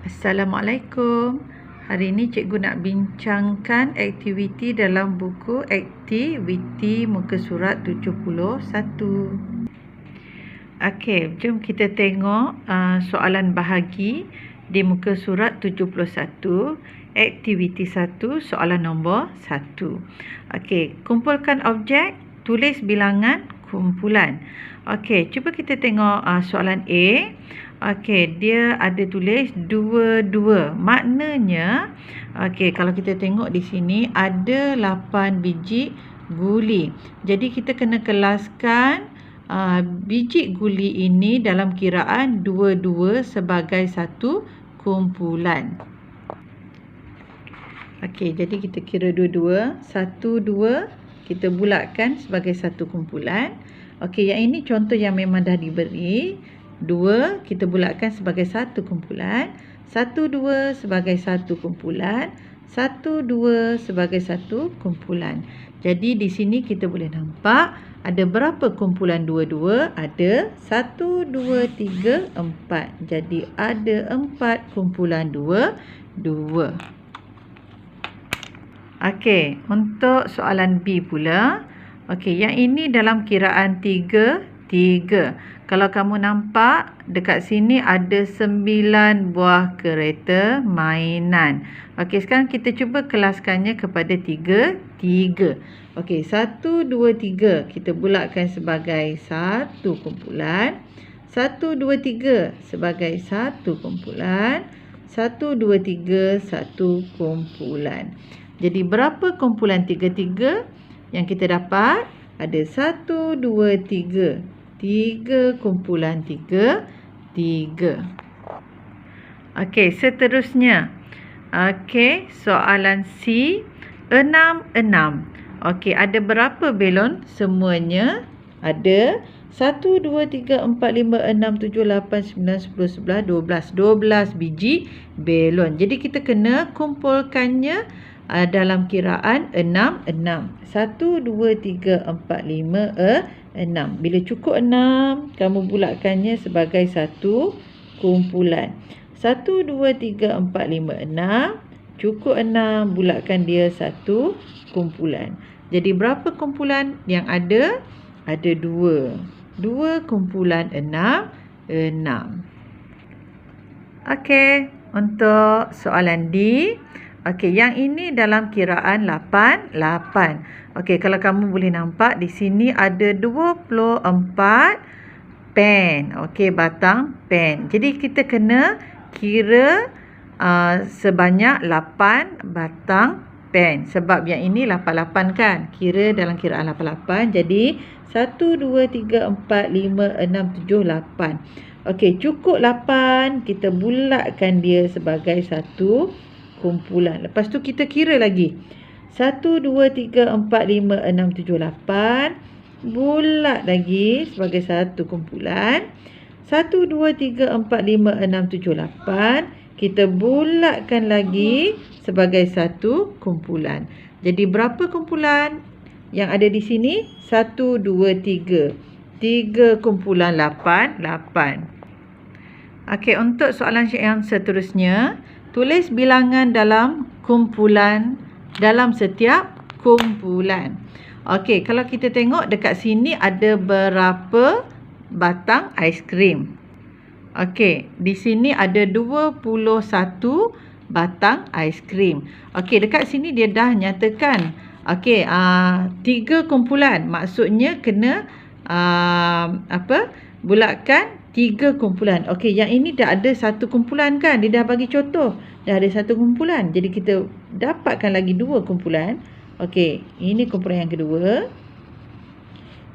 Assalamualaikum. Hari ini cikgu nak bincangkan aktiviti dalam buku aktiviti muka surat 71. Okey, jom kita tengok soalan bahagi di muka surat 71, aktiviti 1, soalan nombor 1. Okey, kumpulkan objek, tulis bilangan kumpulan. Okey, cuba kita tengok soalan A. Okey, dia ada tulis 22. Maknanya, okey, kalau kita tengok di sini ada 8 biji guli. Jadi kita kena kelaskan biji guli ini dalam kiraan 22 sebagai satu kumpulan. Okey, jadi kita kira 22, 1, 2, kita bulatkan sebagai satu kumpulan. Okey, yang ini contoh yang memang dah diberi. 2 kita bulatkan sebagai satu kumpulan, 1, 2 sebagai satu kumpulan, 1, 2 sebagai satu kumpulan. Jadi di sini kita boleh nampak ada berapa kumpulan 22? Ada 1, 2, 3, 4. Jadi ada 4 kumpulan 22. Okey, untuk soalan B pula. Okey, yang ini dalam kiraan 3. Kalau kamu nampak dekat sini ada 9 buah kereta mainan. Okey, sekarang kita cuba kelaskannya kepada 3. Okey, 1, 2, 3 kita bulatkan sebagai satu kumpulan. 1, 2, 3 sebagai satu kumpulan. 1, 2, 3 satu kumpulan. Jadi berapa kumpulan 3 yang kita dapat? Ada 1, 2, 3. 3 kumpulan 3. Okey, seterusnya. Okey, soalan C, 6. Okey, ada berapa belon? Semuanya ada 1, 2, 3, 4, 5, 6, 7, 8, 9, 10, 11, 12. 12 biji belon. Jadi kita kena kumpulkannya dalam kiraan 6. 1, 2, 3, 4, 5, 6. Bila cukup 6, kamu bulatkannya sebagai satu kumpulan. 1, 2, 3, 4, 5, 6. Cukup 6, bulatkan dia satu kumpulan. Jadi berapa kumpulan yang ada? Ada 2. 2 kumpulan 6. Okey, untuk soalan D. Okey, yang ini dalam kiraan 8. Okey, kalau kamu boleh nampak di sini ada 24 pen. Okey, batang pen. Jadi kita kena kira sebanyak 8 batang pen. Sebab yang ini 88 kan. Kira dalam kiraan 88. Jadi 1, 2, 3, 4, 5, 6, 7, 8. Okey, cukup 8. Kita bulatkan dia sebagai satu kumpulan. Lepas tu kita kira lagi. 1, 2, 3, 4, 5, 6, 7, 8. Bulat lagi sebagai satu kumpulan. 1, 2, 3, 4, 5, 6, 7, 8. Kita bulatkan lagi sebagai satu kumpulan. Jadi berapa kumpulan yang ada di sini? 1, 2, 3. 3 kumpulan 8. Okey, untuk soalan yang seterusnya. Tulis bilangan dalam kumpulan, dalam setiap kumpulan. Okey, kalau kita tengok dekat sini ada berapa batang aiskrim. Okey, di sini ada 21 batang aiskrim. Okey, dekat sini dia dah nyatakan. Okey, 3 kumpulan. Maksudnya kena bulatkan 3 kumpulan. Okey, yang ini dah ada satu kumpulan kan? Dia dah bagi contoh. Dah ada satu kumpulan. Jadi kita dapatkan lagi 2 kumpulan. Okey, ini kumpulan yang kedua.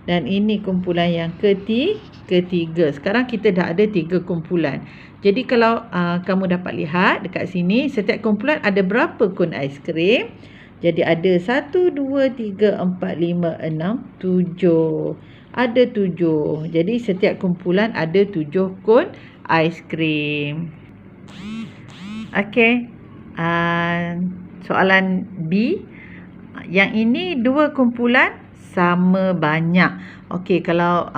Dan ini kumpulan yang ketiga. Sekarang kita dah ada 3 kumpulan. Jadi kalau kamu dapat lihat dekat sini, setiap kumpulan ada berapa kun aiskrim? Jadi ada 1, 2, 3, 4, 5, 6, 7. Ada 7. Jadi setiap kumpulan ada 7 kun aiskrim. Okey. Soalan B. Yang ini 2 kumpulan sama banyak. Okey, kalau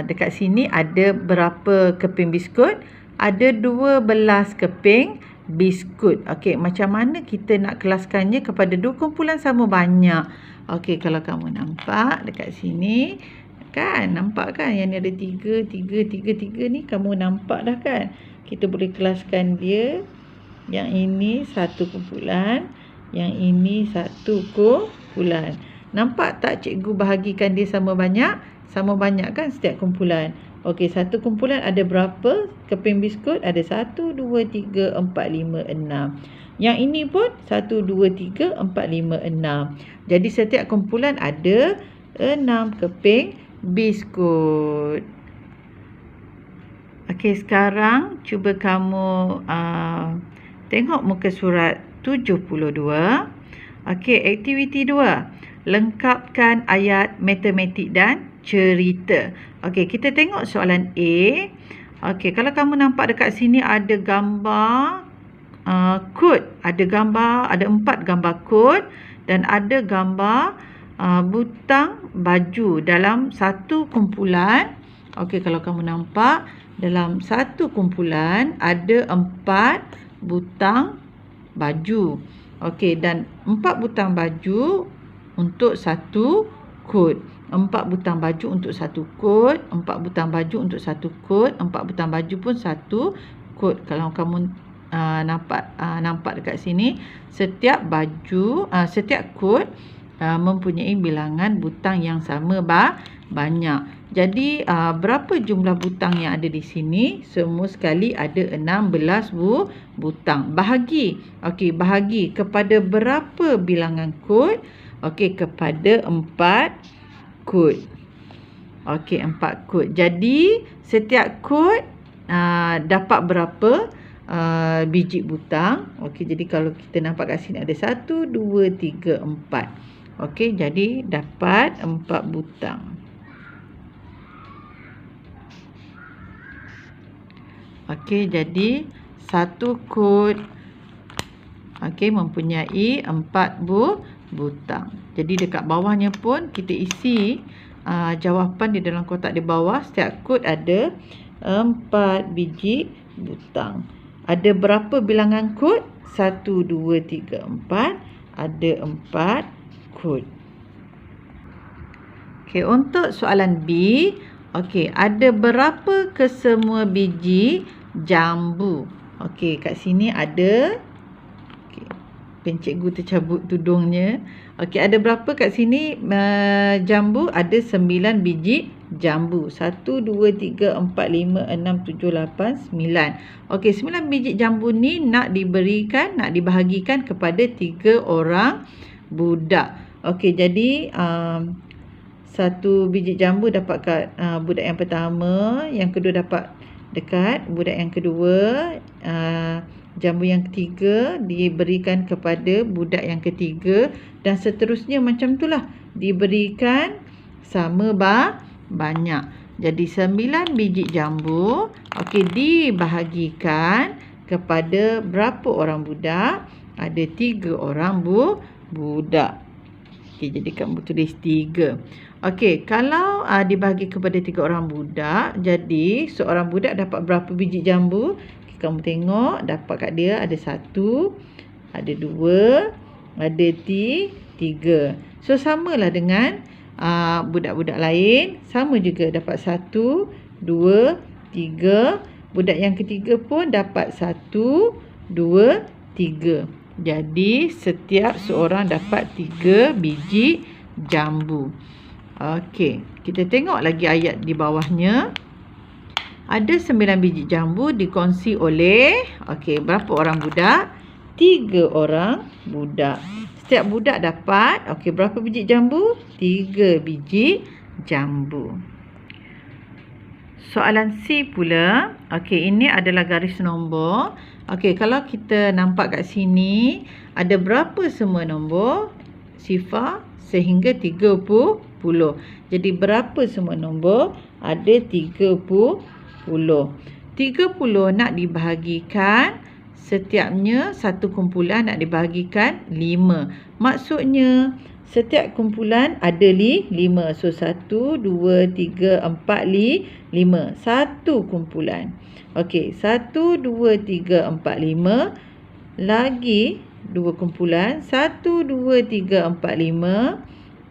dekat sini ada berapa keping biskut? Ada 12 keping biskut. Okey, macam mana kita nak kelaskannya kepada dua kumpulan sama banyak? Okey, kalau kamu nampak dekat sini, kan? Nampak kan yang ni ada 3 ni, kamu nampak dah kan? Kita boleh kelaskan dia. Yang ini satu kumpulan, yang ini satu kumpulan. Nampak tak cikgu bahagikan dia sama banyak? Sama banyak kan setiap kumpulan? Okey, satu kumpulan ada berapa keping biskut? Ada 1, 2, 3, 4, 5, 6. Yang ini pun 1, 2, 3, 4, 5, 6. Jadi setiap kumpulan ada 6 keping biskut. Okey, sekarang cuba kamu tengok muka surat 72. Okey, aktiviti 2. Lengkapkan ayat matematik dan cerita. Okey, kita tengok soalan A. Okey, kalau kamu nampak dekat sini ada gambar kod. Ada 4 gambar kod dan ada gambar butang baju dalam satu kumpulan. Okey, kalau kamu nampak dalam satu kumpulan ada 4 butang baju. Okey, dan 4 butang baju untuk satu kod. 4 butang baju untuk satu kod, 4 butang baju untuk satu kod, 4 butang baju pun satu kod. Kalau kamu nampak dekat sini, setiap kod mempunyai bilangan butang yang sama banyak. Jadi berapa jumlah butang yang ada di sini? Semua sekali ada 16 butang. Bahagi. Okey, bahagi kepada berapa bilangan kod? Okey, kepada 4 kod. Okey, 4 kod. Jadi setiap kod dapat berapa biji butang? Okey, jadi kalau kita nampak kat sini ada 1, 2, 3, 4. Okey, jadi dapat 4 butang. Okey, jadi satu kod mempunyai 4 butang. Jadi dekat bawahnya pun kita isi jawapan di dalam kotak di bawah. Setiap kod ada 4 biji butang. Ada berapa bilangan kod? 1, 2, 3, 4. Ada 4 kod. Okey, untuk soalan B, okey, ada berapa kesemua biji jambu? Okey, kat sini ada. Okey, pen cikgu tercabut tudungnya. Okey, ada berapa kat sini jambu? Ada 9 biji jambu. 1, 2, 3, 4, 5, 6, 7, 8, 9. Okey, 9 biji jambu ni nak dibahagikan kepada 3 orang budak. Okey, jadi satu biji jambu dapat kat budak yang pertama, yang kedua dapat dekat budak yang kedua, jambu yang ketiga diberikan kepada budak yang ketiga, dan seterusnya macam itulah, diberikan sama banyak. Jadi 9 biji jambu dibahagikan kepada berapa orang budak? Ada 3 orang budak. Okey, jadi kamu tulis 3. Okey, kalau dibahagi kepada 3 orang budak, jadi seorang budak dapat berapa biji jambu? Okay, kamu tengok, dapat kat dia ada 1, ada 2, ada 3. So samalah dengan budak-budak lain, sama juga dapat 1, 2, 3. Budak yang ketiga pun dapat 1, 2, 3. Jadi setiap seorang dapat 3 biji jambu. Okey, kita tengok lagi ayat di bawahnya. Ada 9 biji jambu dikongsi oleh berapa orang budak? 3 orang budak. Setiap budak dapat berapa biji jambu? 3 biji jambu. Soalan C pula. Ini adalah garis nombor. Kalau kita nampak kat sini, ada berapa semua nombor? Sifar sehingga 30. Jadi berapa semua nombor? Ada 30. 30 nak dibahagikan, setiapnya satu kumpulan nak dibahagikan 5. Maksudnya setiap kumpulan ada 5. So 1, 2, 3, 4, 5. Satu kumpulan. 1, 2, 3, 4, 5. lagi 2 kumpulan 1, 2, 3, 4, 5,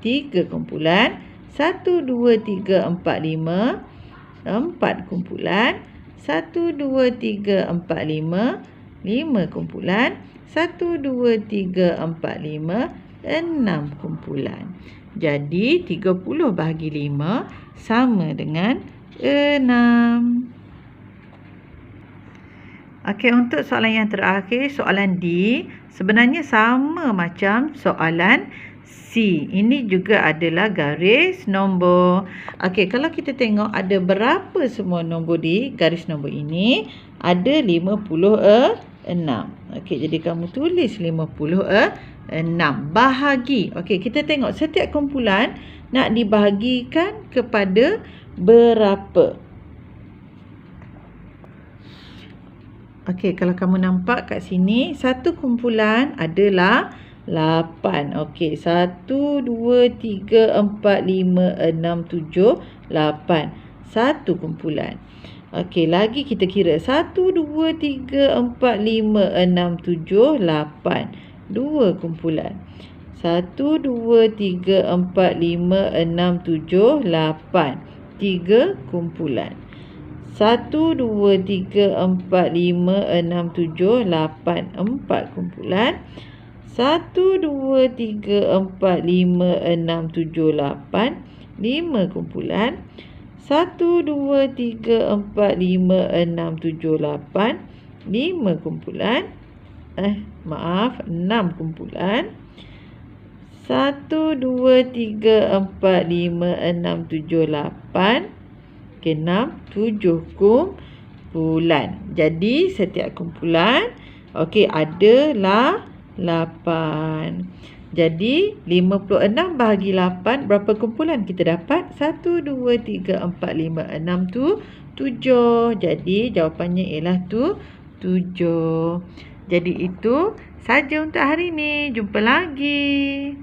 3 kumpulan 1, 2, 3, 4, 5, 4 kumpulan 1, 2, 3, 4, 5, 5 kumpulan 1, 2, 3, 4, 5, 6 kumpulan. Jadi 30 bahagi 5 sama dengan 6. Okey, untuk soalan yang terakhir, soalan D, sebenarnya sama macam soalan C. Ini juga adalah garis nombor. Okey, kalau kita tengok ada berapa semua nombor di garis nombor ini? Ada 56. Okey, jadi kamu tulis 56. Bahagi. Okey, kita tengok setiap kumpulan nak dibahagikan kepada berapa? Okey, kalau kamu nampak kat sini, satu kumpulan adalah 8. Okey, 1, 2, 3, 4, 5, 6, 7, 8. Satu kumpulan. Okey, lagi kita kira. 1, 2, 3, 4, 5, 6, 7, 8. Dua kumpulan. 1, 2, 3, 4, 5, 6, 7, 8. Tiga kumpulan. 1, 2, 3, 4, 5, 6, 7, 8. 4 kumpulan. 1, 2, 3, 4, 5, 6, 7, 8. 5 kumpulan. 1, 2, 3, 4, 5, 6, 7, 8. 5 kumpulan. 6 kumpulan. 1, 2, 3, 4, 5, 6, 7, 8. 6, 7 kumpulan. Jadi setiap kumpulan adalah 8. Jadi 56 bahagi 8 berapa kumpulan kita dapat? 1, 2, 3, 4, 5, 6 tu 7. Jadi jawapannya ialah 7. Jadi itu saja untuk hari ini. Jumpa lagi.